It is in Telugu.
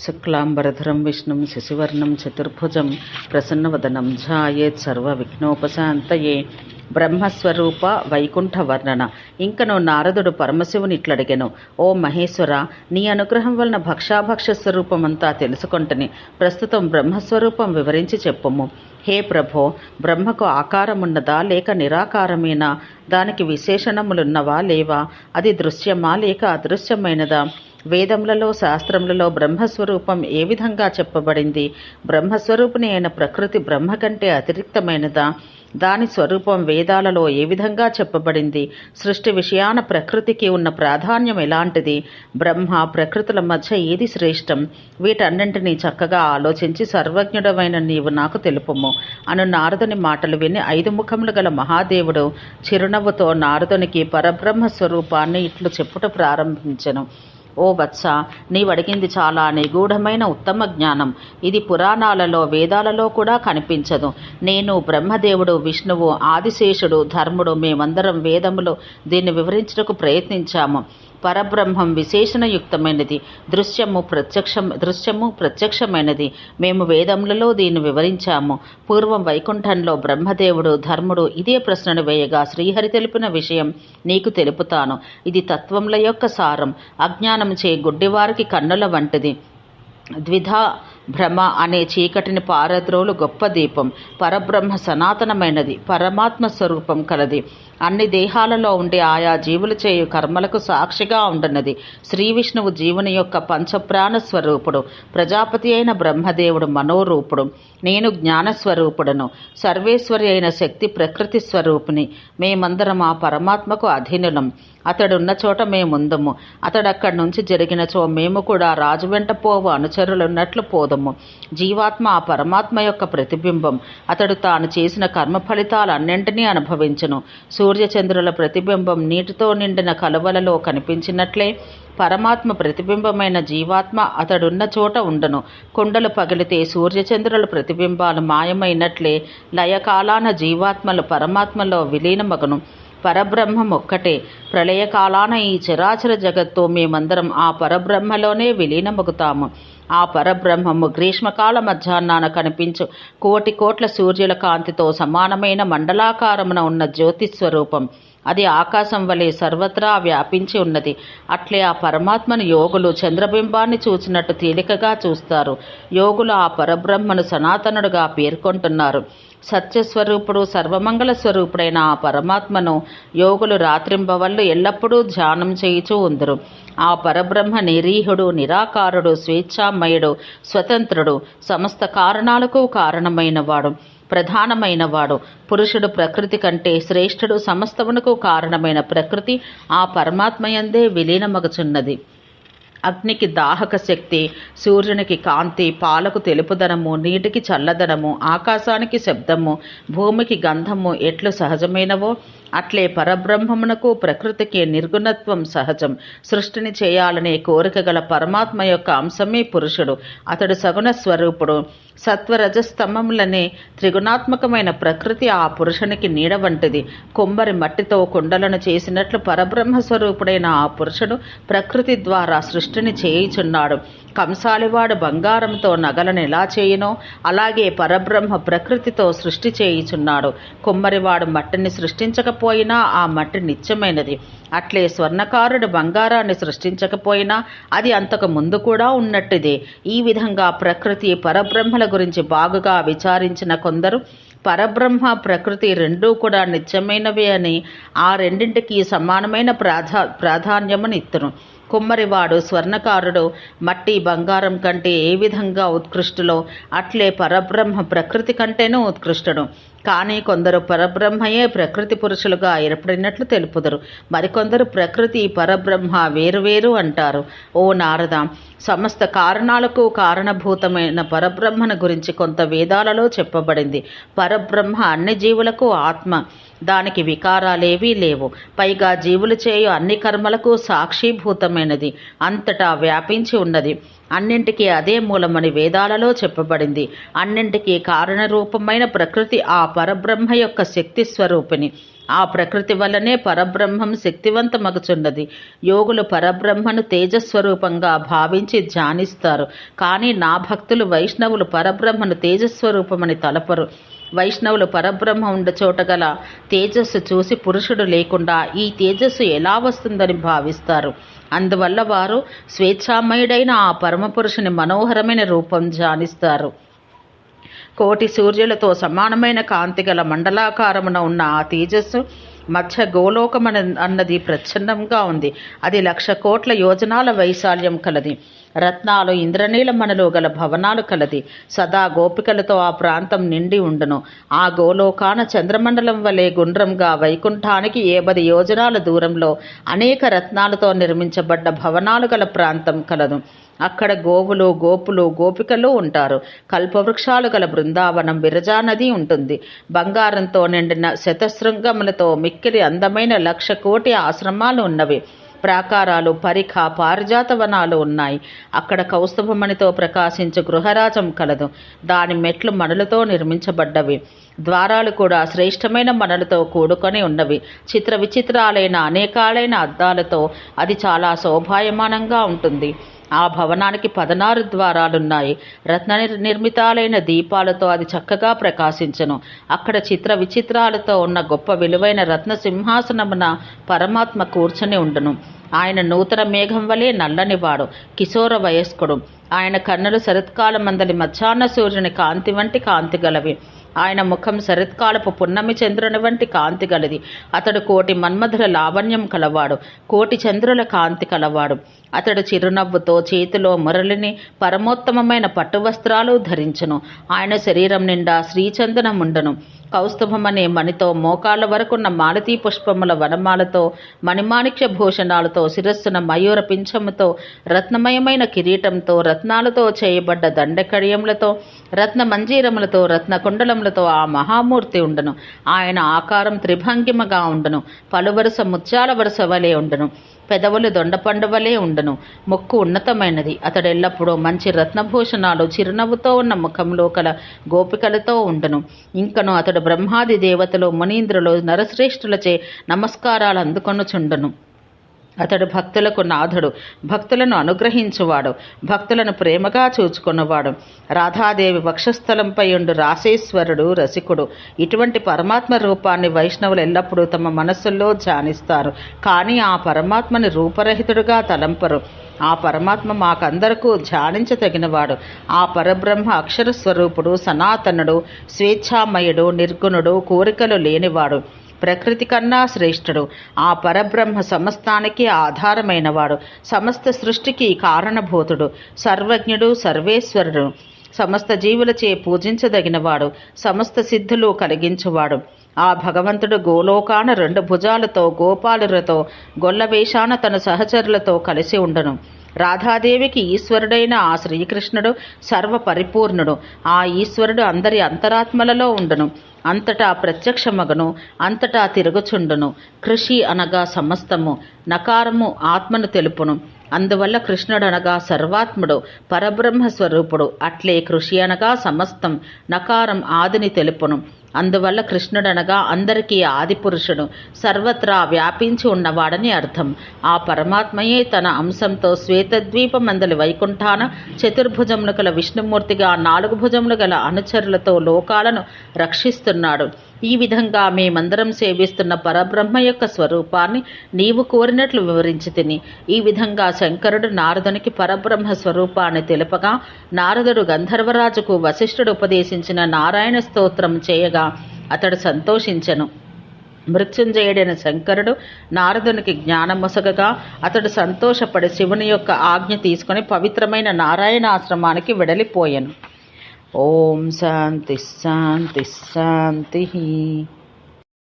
శుక్లాంబరధరం విష్ణుం శశివర్ణం చతుర్భుజం ప్రసన్నవదనం ధ్యాయేత్ సర్వవిఘ్నోపశాంతయే. బ్రహ్మస్వరూప వైకుంఠ వర్ణన. ఇంకను నారదుడు పరమశివుని ఇట్లడిగెను, ఓ మహేశ్వర, నీ అనుగ్రహం వలన భక్షాభక్ష స్వరూపమంతా తెలుసుకొంటని. ప్రస్తుతం బ్రహ్మస్వరూపం వివరించి చెప్పుము. హే ప్రభో, బ్రహ్మకు ఆకారమున్నదా లేక నిరాకారమేనా? దానికి విశేషణములున్నవా లేవా? అది దృశ్యమా లేక అదృశ్యమైనదా? వేదములలో శాస్త్రములలో బ్రహ్మస్వరూపం ఏ విధంగా చెప్పబడింది? బ్రహ్మస్వరూపిణి అయిన ప్రకృతి బ్రహ్మ కంటే అతిరిక్తమైనదా? దాని స్వరూపం వేదాలలో ఏ విధంగా చెప్పబడింది? సృష్టి విషయాన ప్రకృతికి ఉన్న ప్రాధాన్యం ఎలాంటిది? బ్రహ్మ ప్రకృతుల మధ్య ఏది శ్రేష్టం? వీటన్నింటినీ చక్కగా ఆలోచించి సర్వజ్ఞుడమైన నీవు నాకు తెలుపుము అను నారదుని మాటలు విని 5 ముఖములు గల మహాదేవుడు చిరునవ్వుతో నారదునికి పరబ్రహ్మ స్వరూపాన్ని ఇట్లు చెప్పుట ప్రారంభించెను. ఓ వత్స, నీవడిగింది చాలా నిగూఢమైన ఉత్తమ జ్ఞానం. ఇది పురాణాలలో వేదాలలో కూడా కనిపించదు. నేను, బ్రహ్మదేవుడు, విష్ణువు, ఆదిశేషుడు, ధర్ముడు మేమందరం వేదములో దీన్ని వివరించుటకు ప్రయత్నించాము. పరబ్రహ్మం విశేషణయుక్తమైనది, దృశ్యము ప్రత్యక్షమైనది. మేము వేదములలో దీన్ని వివరించాము. పూర్వం వైకుంఠంలో బ్రహ్మదేవుడు, ధర్ముడు ఇదే ప్రశ్నను వేయగా శ్రీహరి తెలిపిన విషయం నీకు తెలుపుతాను. ఇది తత్వముల యొక్క సారం. అజ్ఞానముచే గుడ్డివారికి కన్నుల వంటిది. ద్విధా భ్రమ అనే చీకటిని పారద్రోలు గొప్ప దీపం. పరబ్రహ్మ సనాతనమైనది, పరమాత్మ స్వరూపం కలది. అన్ని దేహాలలో ఉండే ఆయా జీవులు చేయు కర్మలకు సాక్షిగా ఉండనది. శ్రీ విష్ణువు జీవుని యొక్క పంచప్రాణ స్వరూపుడు. ప్రజాపతి అయిన బ్రహ్మదేవుడు మనోరూపుడు. నేను జ్ఞానస్వరూపుడను. సర్వేశ్వరి అయిన శక్తి ప్రకృతి స్వరూపిణి. మేమందరం ఆ పరమాత్మకు అధీనులం. అతడున్న చోట మేముందము. అతడక్కడి నుంచి జరిగినచో మేము కూడా రాజు వెంట పోవు అనుచరులున్నట్లు పోదము. జీవాత్మ ఆ పరమాత్మ యొక్క ప్రతిబింబం. అతడు తాను చేసిన కర్మ ఫలితాలన్నింటినీ అనుభవించును. సూర్యచంద్రుల ప్రతిబింబం నీటితో నిండిన కలువలలో కనిపించినట్లే పరమాత్మ ప్రతిబింబమైన జీవాత్మ అతడున్న చోట ఉండను. కుండలు పగిలితే సూర్యచంద్రుల ప్రతిబింబాలు మాయమైనట్లే లయకాలాన జీవాత్మలు పరమాత్మలో విలీనమగును. పరబ్రహ్మం ఒక్కటే. ప్రళయకాలాన ఈ చరాచర జగత్తు మేమందరం ఆ పరబ్రహ్మలోనే విలీనమగుతాము. ఆ పరబ్రహ్మము గ్రీష్మకాల మధ్యాహ్నాన కనిపించు కోట్ల సూర్యుల కాంతితో సమానమైన మండలాకారమున ఉన్న జ్యోతిస్వరూపం. అది ఆకాశం వలె సర్వత్రా వ్యాపించి ఉన్నది. అట్లే ఆ పరమాత్మను యోగులు చంద్రబింబాన్ని చూచినట్టు తేలికగా చూస్తారు. యోగులు ఆ పరబ్రహ్మను సనాతనుడుగా పేర్కొంటున్నారు. సత్యస్వరూపుడు, సర్వమంగళ స్వరూపుడైన ఆ పరమాత్మను యోగులు రాత్రింబవళ్ళు ఎల్లప్పుడూ ధ్యానం చేయుచూ ఉందరు. ఆ పరబ్రహ్మ నిరీహుడు, నిరాకారుడు, స్వేచ్ఛామయుడు, స్వతంత్రుడు, సమస్త కారణాలకు కారణమైనవాడు, ప్రధానమైనవాడు. పురుషుడు ప్రకృతి కంటే శ్రేష్ఠుడు. సమస్తమునకు కారణమైన ప్రకృతి ఆ పరమాత్మయందే విలీనమగుచున్నది. అగ్నికి దాహక శక్తి, సూర్యునికి కాంతి, పాలకు తెలుపుదనము, నీటికి చల్లదనము, ఆకాశానికి శబ్దము, భూమికి గంధము ఎట్లు సహజమైనవో అట్లే పరబ్రహ్మమునకు ప్రకృతికి నిర్గుణత్వం సహజం. సృష్టిని చేయాలనే కోరిక గల పరమాత్మ యొక్క అంశమే పురుషుడు. అతడు సగుణ స్వరూపుడు. సత్వరజస్తంభములనే త్రిగుణాత్మకమైన ప్రకృతి ఆ పురుషునికి నీడ వంటిది. కొమ్మరి మట్టితో కుండలను చేసినట్లు పరబ్రహ్మ స్వరూపుడైన ఆ పురుషుడు ప్రకృతి ద్వారా సృష్టిని చేయుచున్నాడు. కంసాలివాడు బంగారంతో నగలను ఎలా చేయునో అలాగే పరబ్రహ్మ ప్రకృతితో సృష్టి చేయుచున్నాడు. కుమ్మరివాడు మట్టిని సృష్టించకపోయినా ఆ మట్టి నిత్యమైనది. అట్లే స్వర్ణకారుడు బంగారాన్ని సృష్టించకపోయినా అది అంతకు ముందు కూడా ఉన్నట్టిదే. ఈ విధంగా ప్రకృతి పరబ్రహ్మల గురించి బాగుగా విచారించిన కొందరు పరబ్రహ్మ ప్రకృతి రెండూ కూడా నిత్యమైనవే అని ఆ రెండింటికి సమానమైన ప్రాధాన్యమునిత్తును. కుమ్మరివాడు స్వర్ణకారుడు మట్టి బంగారం కంటే ఏ విధంగా ఉత్కృష్టులో అట్లే పరబ్రహ్మ ప్రకృతి కంటేనూ ఉత్కృష్టుడు. కానీ కొందరు పరబ్రహ్మయే ప్రకృతి పురుషులుగా ఏర్పడినట్లు తెలుపుదరు. మరికొందరు ప్రకృతి పరబ్రహ్మ వేరువేరు అంటారు. ఓ నారద, సమస్త కారణాలకు కారణభూతమైన పరబ్రహ్మను గురించి కొంత వేదాలలో చెప్పబడింది. పరబ్రహ్మ అన్ని జీవులకు ఆత్మ. దానికి వికారాలేవీ లేవు. పైగా జీవులు చేయు అన్ని కర్మలకు సాక్షీభూతమైనది, అంతటా వ్యాపించి ఉన్నది. అన్నింటికీ అదే మూలమని వేదాలలో చెప్పబడింది. అన్నింటికీ కారణరూపమైన ప్రకృతి ఆ పరబ్రహ్మ యొక్క శక్తి స్వరూపిణి. ఆ ప్రకృతి వల్లనే పరబ్రహ్మం శక్తివంతమగుచున్నది. యోగులు పరబ్రహ్మను తేజస్వరూపంగా భావించి ధ్యానిస్తారు. కానీ నా భక్తులు వైష్ణవులు పరబ్రహ్మను తేజస్వరూపమని తలపరు. వైష్ణవులు పరబ్రహ్మ ఉండ చోట గల తేజస్సు చూసి పురుషుడు లేకుండా ఈ తేజస్సు ఎలా వస్తుందని భావిస్తారు. అందువల్ల వారు స్వేచ్ఛామయుడైన ఆ పరమపురుషుని మనోహరమైన రూపం ధ్యానిస్తారు. కోటి సూర్యులతో సమానమైన కాంతి గల మండలాకారమున ఉన్న ఆ తేజస్సు మధ్య గోలోకమన అన్నది ప్రచ్ఛన్నంగా ఉంది. అది 1,00,000 కోట్ల యోజనాల వైశాల్యం కలది. రత్నాలు ఇంద్రనీలమణులు గల భవనాలు కలది. సదా గోపికలతో ఆ ప్రాంతం నిండి ఉండును. ఆ గోలోకాన చంద్రమండలం వలె గుండ్రంగా వైకుంఠానికి 50 యోజనాల దూరంలో అనేక రత్నాలతో నిర్మించబడ్డ భవనాలు గల ప్రాంతం కలదు. అక్కడ గోవులు, గోపులు, గోపికలు ఉంటారు. కల్పవృక్షాలు గల బృందావనం, విరజా నది ఉంటుంది. బంగారంతో నిండిన శతశృంగములతో మిక్కిలి అందమైన 1,00,000 కోటి ఆశ్రమాలు ఉన్నవి. ప్రాకారాలు, పరిఖ, పారిజాత వనాలు ఉన్నాయి. అక్కడ కౌస్తుభమణితో ప్రకాశించు గృహరాజం కలదు. దాని మెట్లు మణులతో నిర్మించబడ్డవి. ద్వారాలు కూడా శ్రేష్టమైన మణులతో కూడుకొని ఉన్నవి. చిత్ర విచిత్రాలైన అనేకాలైన అద్దాలతో అది చాలా శోభాయమానంగా ఉంటుంది. ఆ భవనానికి 16 ద్వారాలున్నాయి. రత్న నిర్మితాలైన దీపాలతో అది చక్కగా ప్రకాశించును. అక్కడ చిత్ర విచిత్రాలతో ఉన్న గొప్ప విలువైన రత్న సింహాసనమున పరమాత్మ కూర్చొని ఉండును. ఆయన నూతన మేఘం వలె నల్లనివాడు, కిశోర వయస్కుడు. ఆయన కన్నులు శరత్కాలమందలి మధ్యాహ్న సూర్యుని కాంతి వంటి కాంతి గలవి. ఆయన ముఖం శరత్కాలపు పున్నమి చంద్రుని వంటి కాంతి గలది. అతడు కోటి మన్మధుల లావణ్యం కలవాడు, కోటి చంద్రుల కాంతి కలవాడు. అతడు చిరునవ్వుతో చేతిలో మురళిని, పరమోత్తమమైన పట్టు వస్త్రాలు ధరించును. ఆయన శరీరం నిండా శ్రీచందనముండును. కౌస్తుభమనే మణితో మోకాళ్ళ వరకున్న మాలతీ పుష్పముల వనమాలతో, మణిమాణిక్య భూషణాలతో, శిరస్సున మయూర పింఛముతో, రత్నమయమైన కిరీటంతో, రత్నాలతో చేయబడ్డ దండకడియములతో, రత్న మంజీరములతో, రత్నకుండలములతో ఆ మహామూర్తి ఉండును. ఆయన ఆకారం త్రిభంగిమగా ఉండును. పలువరుస ముత్యాల వరుస వలె ఉండును. పెదవులు దొండపండు వలె ఉండును. ముక్కు ఉన్నతమైనది. అతడెల్లప్పుడూ మంచి రత్నభూషణాలు, చిరునవ్వుతో ఉన్న ముఖంలో కల గోపికలతో ఉండును. ఇంకను అతడు బ్రహ్మాది దేవతలు, మునీంద్రులు, నరశ్రేష్ఠులచే నమస్కారాలు అందుకొనుచుండును. అతడు భక్తులకు నాథుడు, భక్తులను అనుగ్రహించువాడు, భక్తులను ప్రేమగా చూచుకున్నవాడు. రాధాదేవి వక్షస్థలంపై ఉండు రాసేశ్వరుడు, రసికుడు. ఇటువంటి పరమాత్మ రూపాన్ని వైష్ణవులు ఎల్లప్పుడూ తమ మనస్సుల్లో ధ్యానిస్తారు. కానీ ఆ పరమాత్మని రూపరహితుడుగా తలంపరు. ఆ పరమాత్మ మాకందరకు ధ్యానించతగినవాడు. ఆ పరబ్రహ్మ అక్షర స్వరూపుడు, సనాతనుడు, స్వేచ్ఛామయుడు, నిర్గుణుడు, కోరికలు లేనివాడు, ప్రకృతి కన్నా శ్రేష్ఠుడు. ఆ పరబ్రహ్మ సమస్తానికి ఆధారమైనవాడు, సమస్త సృష్టికి కారణభూతుడు, సర్వజ్ఞుడు, సర్వేశ్వరుడు, సమస్త జీవులచే పూజించదగినవాడు, సమస్త సిద్ధులు కలిగించువాడు. ఆ భగవంతుడు గోలోకాన 2 భుజాలతో, గోపాలులతో, గొల్లవేషాన తన సహచరులతో కలిసి ఉండును. రాధాదేవికి ఈశ్వరుడైన ఆ శ్రీకృష్ణుడు సర్వపరిపూర్ణుడు. ఆ ఈశ్వరుడు అందరి అంతరాత్మలలో ఉండును. అంతటా ప్రత్యక్షమగను, అంతటా తిరుగుచుండును. కృషి అనగా సమస్తము, నకారము ఆత్మను తెలుపును. అందువల్ల కృష్ణుడు అనగా సర్వాత్ముడు, పరబ్రహ్మ స్వరూపుడు. అట్లే కృషి అనగా సమస్తం, నకారం ఆదిని తెలుపును. అందువల్ల కృష్ణుడనగా అందరికీ ఆది పురుషుడు, సర్వత్రా వ్యాపించి ఉన్నవాడని అర్థం. ఆ పరమాత్మయే తన అంశంతో శ్వేతద్వీపమందలి వైకుంఠాన చతుర్భుజములు గల విష్ణుమూర్తిగా 4 భుజములు గల అనుచరులతో లోకాలను రక్షిస్తున్నాడు. ఈ విధంగా మేమందరం సేవిస్తున్న పరబ్రహ్మ యొక్క స్వరూపాన్ని నీవు కోరినట్లు వివరించి తిని. ఈ విధంగా శంకరుడు నారదునికి పరబ్రహ్మ స్వరూపాన్ని తెలుపగా, నారదుడు గంధర్వరాజుకు వశిష్ఠుడు ఉపదేశించిన నారాయణ స్తోత్రం చేయగా అతడు సంతోషించెను. మృత్యుంజయుడైన శంకరుడు నారదునికి జ్ఞానమొసగగా అతడు సంతోషపడి శివుని యొక్క ఆజ్ఞ తీసుకుని పవిత్రమైన నారాయణాశ్రమానికి వెడలిపోయెను. ఓం శాంతి శాంతి శాంతి.